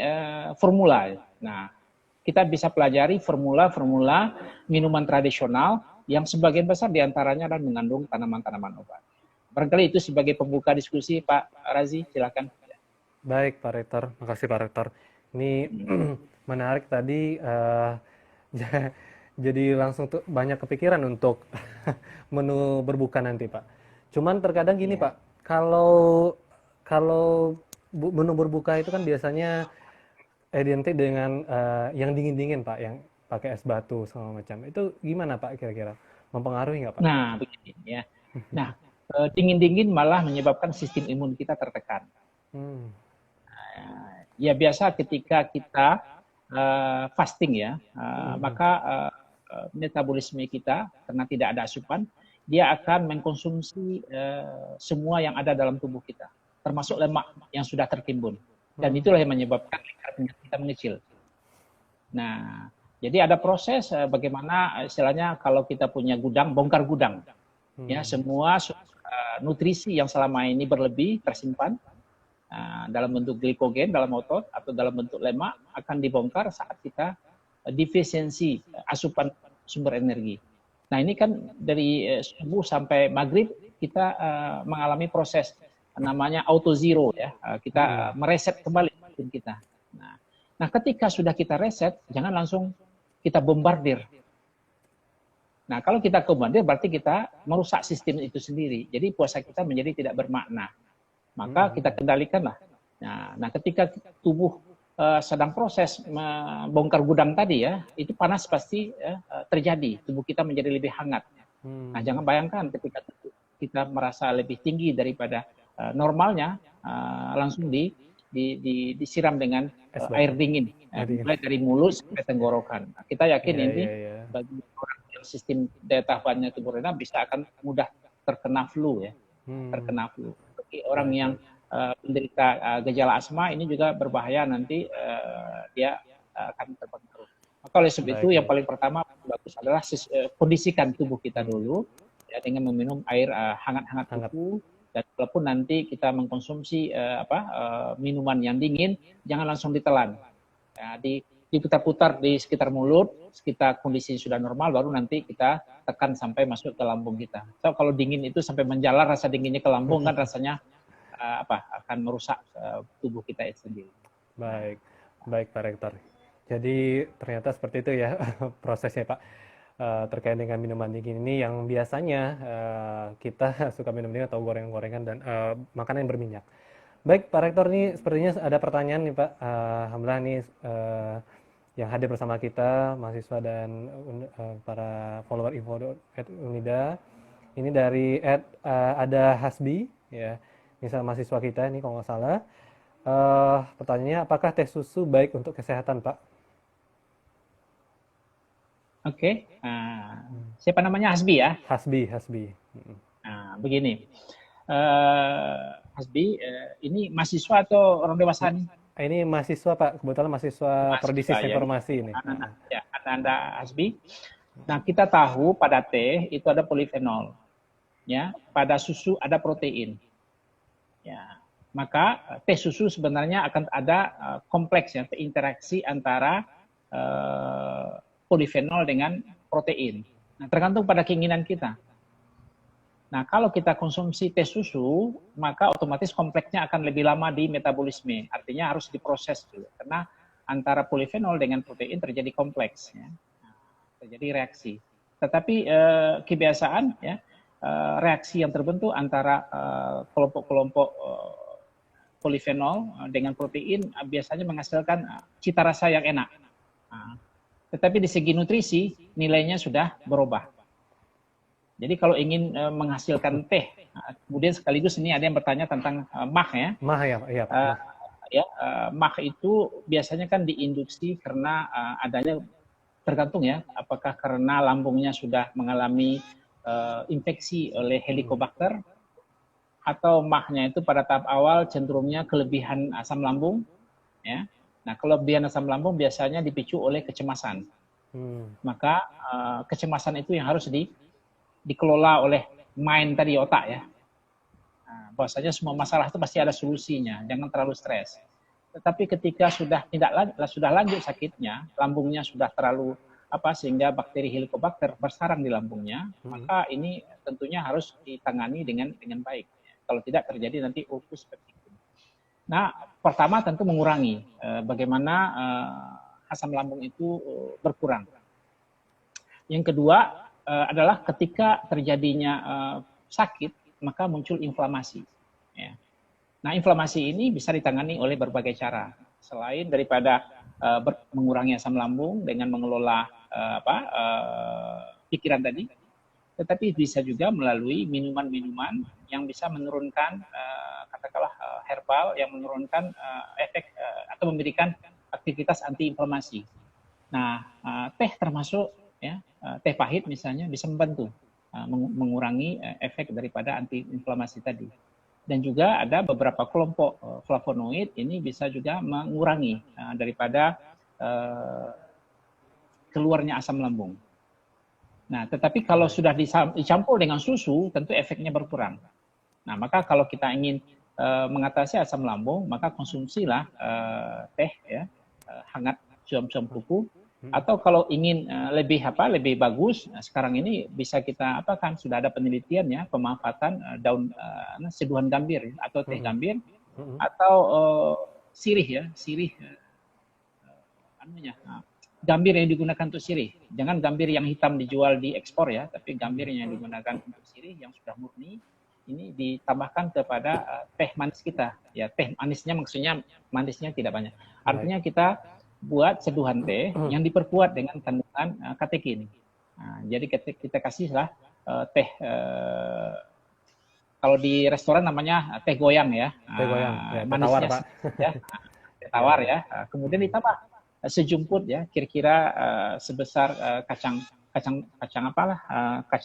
formula. Nah, kita bisa pelajari formula-formula minuman tradisional yang sebagian besar diantaranya adalah mengandung tanaman-tanaman obat. Barangkali itu sebagai pembuka diskusi, Pak Razi, silakan. Baik, Pak Rektor. Makasih, Pak Rektor. Ini menarik tadi, jadi langsung tuh banyak kepikiran untuk menu berbuka nanti, Pak. Cuman terkadang gini, Pak, kalau menu berbuka itu kan biasanya identik dengan yang dingin-dingin Pak, yang pakai es batu segala macam. Itu gimana Pak kira-kira? Mempengaruhi nggak Pak? Nah, begini ya. Nah, dingin-dingin malah menyebabkan sistem imun kita tertekan. Hmm. Ya biasa ketika kita fasting ya, Mhm. maka metabolisme kita karena tidak ada asupan, dia akan mengkonsumsi semua yang ada dalam tubuh kita, termasuk lemak yang sudah tertimbun. Dan Hmm. itulah yang menyebabkan lingkar minyak kita mengecil. Nah, jadi ada proses bagaimana istilahnya kalau kita punya gudang, bongkar gudang. Ya, Hmm. semua nutrisi yang selama ini berlebih tersimpan dalam bentuk glikogen dalam otot atau dalam bentuk lemak akan dibongkar saat kita defisiensi asupan sumber energi. Nah ini kan dari subuh sampai maghrib kita mengalami proses namanya auto zero ya, kita Hmm. mereset kembali sistem kita. Nah, nah ketika sudah kita reset, jangan langsung kita bombardir. Nah kalau kita bombardir berarti kita merusak sistem itu sendiri. Jadi puasa kita menjadi tidak bermakna. Maka kita Hmm. kendalikanlah. Nah, ketika tubuh sedang proses membongkar gudang tadi ya, itu panas pasti terjadi. Tubuh kita menjadi lebih hangat. Nah, Hmm. jangan bayangkan ketika kita merasa lebih tinggi daripada normalnya, langsung disiram dengan Es air batu. dingin, Dingin. mulai dari mulut sampai tenggorokan. Nah, kita yakin Iya, ini iya, iya. bagi orang yang sistem daya tahannya tubuh rendah bisa akan mudah terkena flu ya, Hmm. terkena flu. Bagi orang Baik, yang baik. menderita gejala asma ini juga berbahaya nanti dia akan terpengaruh. Maka oleh sebab itu Baik, yang baik. paling pertama bagus adalah kondisikan tubuh kita Hmm. dulu ya dengan meminum air hangat-hangat Hangat. itu, dan walaupun nanti kita mengkonsumsi minuman yang dingin jangan langsung ditelan. Ya, diputar-putar di sekitar mulut, sekitar kondisi sudah normal baru nanti kita tekan sampai masuk ke lambung kita. So kalau dingin itu sampai menjalar rasa dinginnya ke lambung kan rasanya akan merusak tubuh kita itu sendiri. Nah, Baik, baik Pak Rektor. Jadi ternyata seperti itu ya prosesnya Pak. Terkait dengan minuman dingin ini yang biasanya kita suka minum dingin atau goreng-gorengan dan makanan yang berminyak. Baik Pak Rektor, nih sepertinya ada pertanyaan nih Pak. Alhamdulillah nih yang hadir bersama kita mahasiswa dan para follower info Unida. Ini dari ada Hasbi ya. Misal mahasiswa kita ini kalau nggak salah. Pertanyaannya, apakah teh susu baik untuk kesehatan, Pak? oke, siapa namanya Hasbi ya? Hasbi, Hasbi. Begini, Hasbi, ini mahasiswa atau orang dewasa nih? Ini mahasiswa, Pak. Kebetulan mahasiswa Mahasiswa Perdisik ya, ini Informasi ini. anak-anak ya, anak-anak Hasbi. Nah, kita tahu pada teh itu ada polifenol, ya. Pada susu ada protein, ya. Maka teh susu sebenarnya akan ada kompleks ya, interaksi antara polifenol dengan protein. Nah, tergantung pada keinginan kita. Nah, kalau kita konsumsi teh susu, maka otomatis kompleksnya akan lebih lama di metabolisme. Artinya harus diproses dulu. Karena antara polifenol dengan protein terjadi kompleks, ya. Terjadi reaksi. Tetapi kebiasaan, ya, reaksi yang terbentuk antara kelompok-kelompok polifenol dengan protein biasanya menghasilkan cita rasa yang enak. Tetapi di segi nutrisi nilainya sudah berubah. Jadi kalau ingin menghasilkan teh, kemudian sekaligus ini ada yang bertanya tentang mah ya. Mah ya, Pak. Iya, Pak. Mah. Mah itu biasanya kan diinduksi karena adanya tergantung ya, apakah karena lambungnya sudah mengalami infeksi oleh helicobacter atau mahnya itu pada tahap awal cenderungnya kelebihan asam lambung ya. Nah, kelebihan asam lambung biasanya dipicu oleh kecemasan. Maka kecemasan itu yang harus dikelola oleh mind tadi, otak ya. Nah, bahwasanya semua masalah itu pasti ada solusinya, jangan terlalu stres. Tetapi ketika sudah lanjut sakitnya, lambungnya sudah terlalu sehingga bakteri Helicobacter bersarang di lambungnya, maka ini tentunya harus ditangani dengan baik. Kalau tidak terjadi nanti ulkus peptikum. Nah, pertama tentu mengurangi bagaimana asam lambung itu berkurang. Yang kedua adalah ketika terjadinya sakit, maka muncul inflamasi. Ya. Nah, inflamasi ini bisa ditangani oleh berbagai cara. Selain daripada mengurangi asam lambung dengan mengelola pikiran tadi, tetapi bisa juga melalui minuman-minuman yang bisa menurunkan katakanlah herbal yang menurunkan efek atau memberikan aktivitas antiinflamasi. Nah, teh termasuk ya, teh pahit misalnya bisa membantu mengurangi efek daripada antiinflamasi tadi. Dan juga ada beberapa kelompok flavonoid ini bisa juga mengurangi daripada keluarnya asam lambung. Nah, tetapi kalau sudah dicampur dengan susu, tentu efeknya berkurang. Nah, maka kalau kita ingin mengatasi asam lambung, maka konsumsilah teh ya, hangat suam-suam kuku. Atau kalau ingin lebih bagus, nah sekarang ini bisa kita kan sudah ada penelitian ya pemanfaatan daun seduhan gambir atau teh gambir atau sirih gambir yang digunakan untuk sirih. Jangan gambir yang hitam dijual di ekspor ya, tapi gambir yang digunakan untuk sirih yang sudah murni ini ditambahkan kepada teh manis kita. Ya, teh manisnya maksudnya manisnya tidak banyak. Artinya kita buat seduhan teh yang diperkuat dengan kandungan katekin. Nah, jadi kita kasihlah teh kalau di restoran namanya teh goyang ya. Teh goyang, ya, teh tawar, manisnya Pak. ya, teh tawar ya. Kemudian ditambah sejumput ya, kira-kira sebesar kacang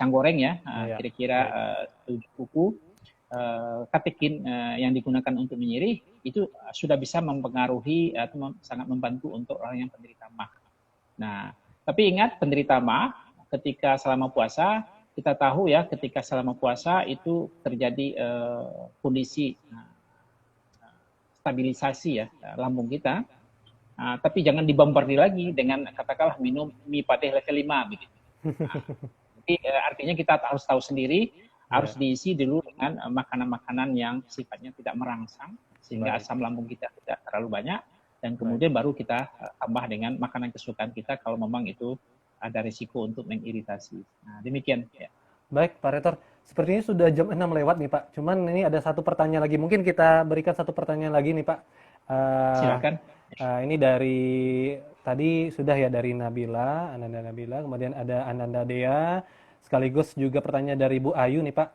goreng ya, kira-kira 7 kuku. Katekin yang digunakan untuk menyirih itu sudah bisa mempengaruhi atau sangat membantu untuk orang yang penderita MAH. Nah, tapi ingat penderita MAH ketika selama puasa kita tahu ya ketika selama puasa itu terjadi kondisi stabilisasi ya lambung kita. Tapi jangan dibombardir lagi dengan katakanlah minum mie padeh level 5 begitu. Jadi artinya kita harus tahu sendiri harus diisi dulu dengan makanan-makanan yang sifatnya tidak merangsang sehingga asam lambung kita tidak terlalu banyak dan kemudian baru kita tambah dengan makanan kesukaan kita kalau memang itu ada risiko untuk mengiritasi. Nah, demikian ya. Baik, Pak Rektor. Sepertinya sudah jam 6 lewat nih, Pak. Cuman ini ada satu pertanyaan lagi. Mungkin kita berikan satu pertanyaan lagi nih, Pak. Silakan. Ini dari tadi sudah ya dari Nabila, Ananda Nabila, kemudian ada Ananda Dea, sekaligus juga pertanyaan dari Bu Ayu nih Pak.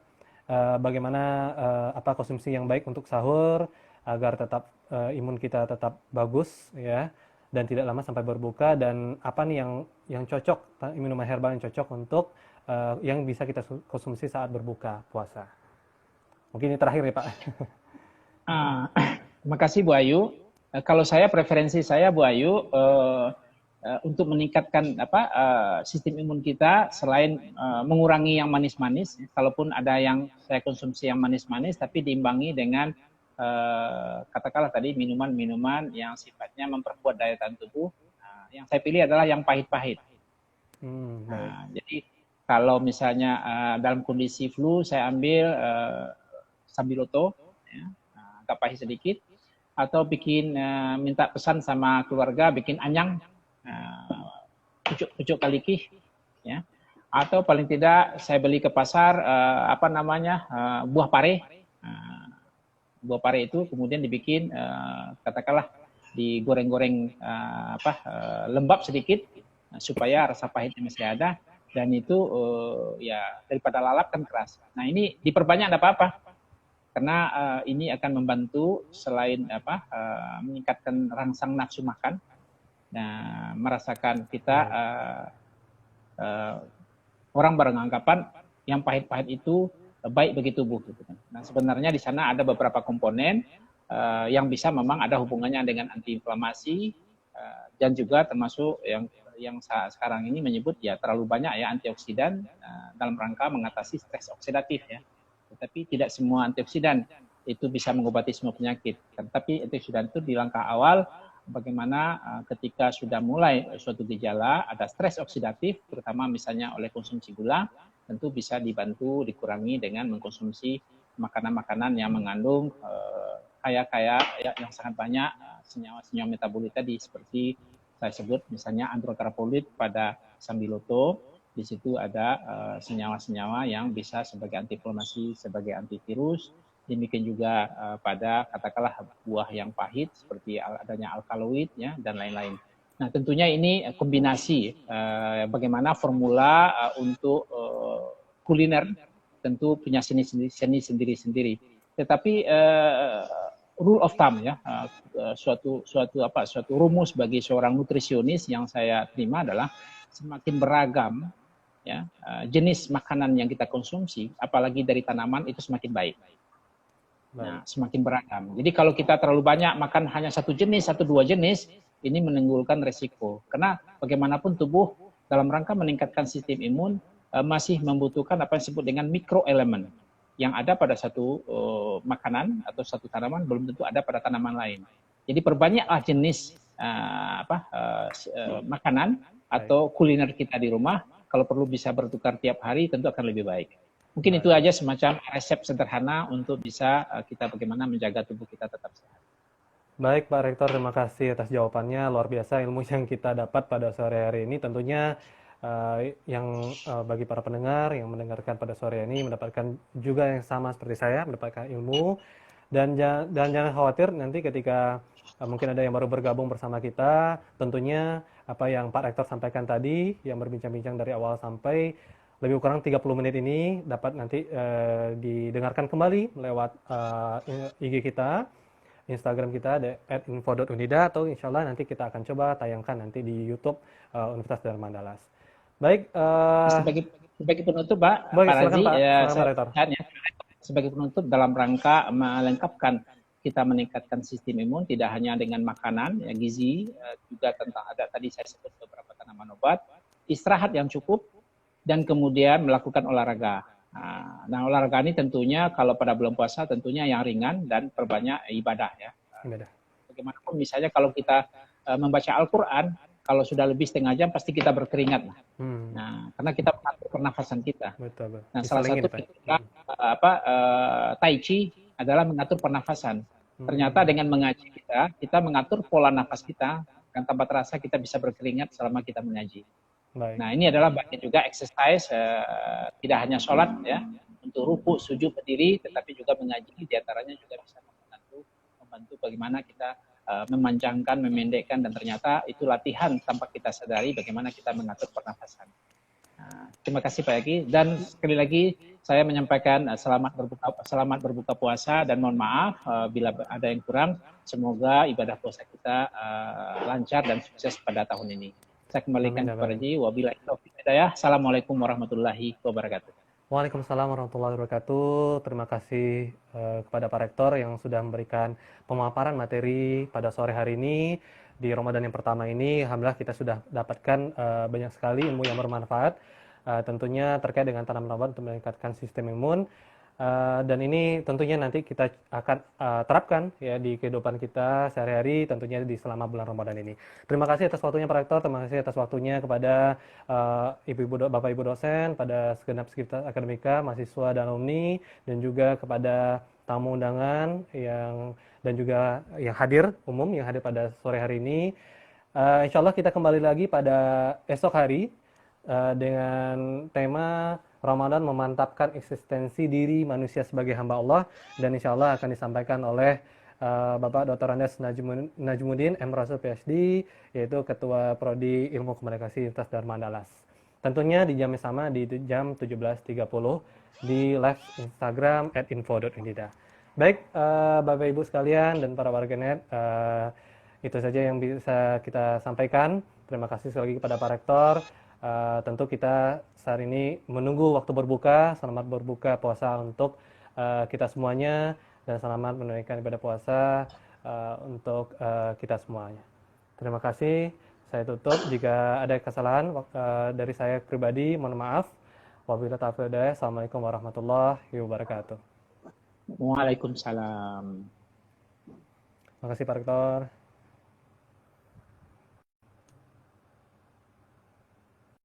Bagaimana apa konsumsi yang baik untuk sahur agar tetap imun kita tetap bagus ya dan tidak lama sampai berbuka, dan apa nih yang cocok minuman herbal yang cocok untuk yang bisa kita konsumsi saat berbuka puasa. Mungkin ini terakhir ya Pak. Terima kasih Bu Ayu. Kalau saya preferensi saya Bu Ayu untuk meningkatkan sistem imun kita selain mengurangi yang manis-manis, kalaupun ada yang saya konsumsi yang manis-manis tapi diimbangi dengan katakanlah tadi minuman-minuman yang sifatnya memperkuat daya tahan tubuh. Yang saya pilih adalah yang pahit-pahit. Jadi kalau misalnya dalam kondisi flu saya ambil Sambiloto ya, agak pahit sedikit. Atau bikin minta pesan sama keluarga bikin anyang pucuk kalikih ya, atau paling tidak saya beli ke pasar buah pare. Buah pare itu kemudian dibikin katakanlah digoreng-goreng lembab sedikit supaya rasa pahitnya masih ada, dan itu ya daripada lalap kan keras. Nah, ini diperbanyak enggak apa-apa. Karena ini akan membantu selain meningkatkan rangsang nafsu makan, nah, merasakan kita orang beranggapan yang pahit-pahit itu baik bagi tubuh. Gitu kan. Nah, sebenarnya di sana ada beberapa komponen yang bisa memang ada hubungannya dengan antiinflamasi dan juga termasuk yang sekarang ini menyebut ya terlalu banyak ya antioksidan dalam rangka mengatasi stres oksidatif ya. Tetapi tidak semua antioksidan itu bisa mengobati semua penyakit. Tapi antioksidan itu di langkah awal bagaimana ketika sudah mulai suatu gejala ada stres oksidatif, terutama misalnya oleh konsumsi gula, tentu bisa dibantu dikurangi dengan mengkonsumsi makanan-makanan yang mengandung yang sangat banyak senyawa-senyawa metabolit tadi, seperti saya sebut misalnya androkarbolit pada Sambiloto. Di situ ada senyawa-senyawa yang bisa sebagai antiinflamasi, sebagai antivirus, demikian juga pada katakanlah buah yang pahit seperti adanya alkaloid ya dan lain-lain. Nah, tentunya ini kombinasi bagaimana formula untuk kuliner tentu punya seni sendiri-sendiri. Tetapi rule of thumb ya, suatu rumus bagi seorang nutrisionis yang saya terima adalah semakin beragam ya jenis makanan yang kita konsumsi, apalagi dari tanaman itu semakin baik. Nah, semakin beragam. Jadi kalau kita terlalu banyak makan hanya satu jenis, satu dua jenis, ini menimbulkan resiko. Karena bagaimanapun tubuh dalam rangka meningkatkan sistem imun masih membutuhkan apa yang disebut dengan mikroelemen yang ada pada satu makanan atau satu tanaman belum tentu ada pada tanaman lain. Jadi perbanyaklah jenis makanan atau kuliner kita di rumah. Kalau perlu bisa bertukar tiap hari tentu akan lebih baik. Mungkin itu aja semacam resep sederhana untuk bisa kita bagaimana menjaga tubuh kita tetap sehat. Baik Pak Rektor, terima kasih atas jawabannya. Luar biasa ilmu yang kita dapat pada sore hari ini. Tentunya bagi para pendengar yang mendengarkan pada sore ini mendapatkan juga yang sama seperti saya, mendapatkan ilmu. Dan jangan khawatir nanti ketika mungkin ada yang baru bergabung bersama kita, tentunya apa yang Pak Rektor sampaikan tadi, yang berbincang-bincang dari awal sampai lebih kurang 30 menit ini dapat nanti didengarkan kembali lewat IG kita, Instagram kita @info.unida, atau insya Allah nanti kita akan coba tayangkan nanti di YouTube Universitas Dharma Andalas. Baik. Sebagai penutup, Pak Razi, sebagai penutup dalam rangka melengkapkan kita meningkatkan sistem imun tidak hanya dengan makanan, ya, gizi, juga tentang ada tadi saya sebut beberapa tanaman obat, istirahat yang cukup, dan kemudian melakukan olahraga. Nah, olahraga ini tentunya kalau pada bulan puasa tentunya yang ringan dan perbanyak ibadah ya. Bagaimanapun misalnya kalau kita membaca Al-Quran, kalau sudah lebih setengah jam pasti kita berkeringat. Nah, karena kita mengatur pernafasan kita. Betul. Nah, salah satu Tai Chi adalah mengatur pernafasan. Ternyata dengan mengaji kita mengatur pola nafas kita, dan tanpa terasa kita bisa berkeringat selama kita mengaji. Baik. Nah, ini adalah bagian juga exercise, tidak hanya sholat ya, untuk ruku, sujud, berdiri, tetapi juga mengaji, diantaranya juga bisa membantu bagaimana kita memanjangkan, memendekkan, dan ternyata itu latihan tanpa kita sadari bagaimana kita mengatur pernafasan. Nah, terima kasih Pak Yaki, dan sekali lagi saya menyampaikan selamat berbuka puasa, dan mohon maaf bila ada yang kurang. Semoga ibadah puasa kita lancar dan sukses pada tahun ini. Saya kembalikan kepada Ji. Wabillahi taufiq wal hidayah. Assalamualaikum warahmatullahi wabarakatuh. Waalaikumsalam warahmatullahi wabarakatuh. Terima kasih kepada Pak Rektor yang sudah memberikan pemaparan materi pada sore hari ini. Di Ramadan yang pertama ini, alhamdulillah kita sudah dapatkan banyak sekali ilmu yang bermanfaat. Tentunya terkait dengan tanaman obat untuk meningkatkan sistem imun. Dan ini tentunya nanti kita akan terapkan ya di kehidupan kita sehari-hari, tentunya di selama bulan Ramadan ini. Terima kasih atas waktunya Pak Rektor, terima kasih atas waktunya kepada Bapak Ibu dosen, pada segenap Sivitas Akademika, mahasiswa dan alumni, dan juga kepada tamu undangan dan juga yang hadir umum yang hadir pada sore hari ini. Insya Allah kita kembali lagi pada esok hari dengan tema Ramadan memantapkan eksistensi diri manusia sebagai hamba Allah, dan insya Allah akan disampaikan oleh Bapak Dr. Andes Najmuddin M. Rasul PhD, yaitu Ketua Prodi Ilmu Komunikasi Universitas Dharma Andalas. Tentunya di jam yang sama, di jam 17.30 di live Instagram @info.unida. Baik, Bapak Ibu sekalian dan para warganet, itu saja yang bisa kita sampaikan. Terima kasih sekali lagi kepada Pak Rektor. Tentu kita saat ini menunggu waktu berbuka. Selamat berbuka puasa untuk kita semuanya, dan selamat menunaikan ibadah puasa untuk kita semuanya. Terima kasih. Saya tutup. Jika ada kesalahan dari saya pribadi, mohon maaf. Wabillahi taufiq wal hidayah. Assalamualaikum warahmatullahi wabarakatuh. Waalaikumsalam. Terima kasih Pak Rektor.